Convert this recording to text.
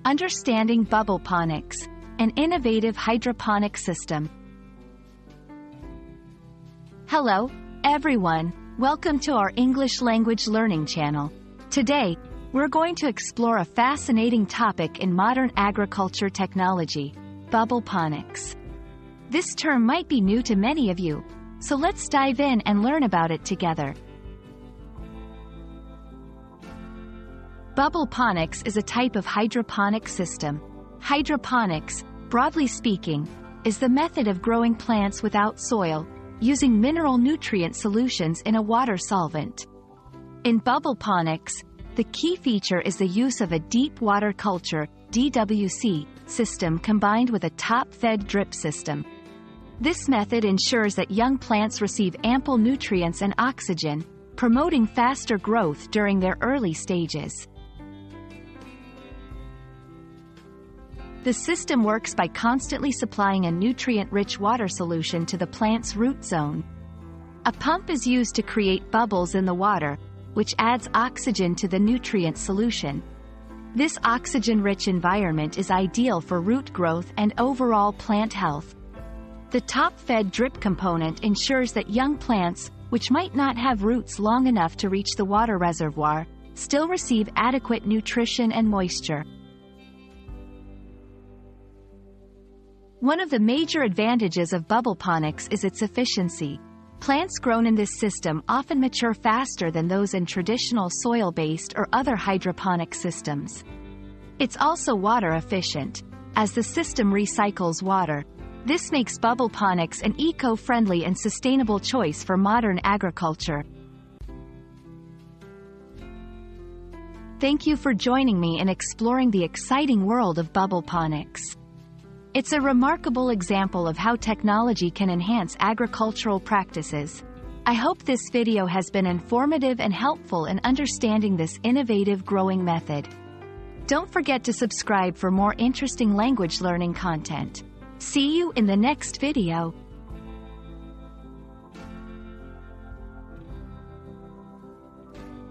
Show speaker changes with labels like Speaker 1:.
Speaker 1: Understanding Bubbleponics, an innovative hydroponic system. Hello, everyone. Welcome to our English language learning channel. Today, we're going to explore a fascinating topic in modern agriculture technology, Bubbleponics. This term might be new to many of you, so let's dive in and learn about it together. Bubbleponics is a type of hydroponic system. Hydroponics, broadly speaking, is the method of growing plants without soil, using mineral nutrient solutions in a water solvent. In Bubbleponics, the key feature is the use of a deep water culture (DWC) system combined with a top-fed drip system. This method ensures that young plants receive ample nutrients and oxygen, promoting faster growth during their early stages. The system works by constantly supplying a nutrient-rich water solution to the plant's root zone. A pump is used to create bubbles in the water, which adds oxygen to the nutrient solution. This oxygen-rich environment is ideal for root growth and overall plant health. The top-fed drip component ensures that young plants, which might not have roots long enough to reach the water reservoir, still receive adequate nutrition and moisture. One of the major advantages of Bubbleponics is its efficiency. Plants grown in this system often mature faster than those in traditional soil-based or other hydroponic systems. It's also water efficient, as the system recycles water. This makes Bubbleponics an eco-friendly and sustainable choice for modern agriculture. Thank you for joining me in exploring the exciting world of Bubbleponics. It's a remarkable example of how technology can enhance agricultural practices. I hope this video has been informative and helpful in understanding this innovative growing method. Don't forget to subscribe for more interesting language learning content. See you in the next video.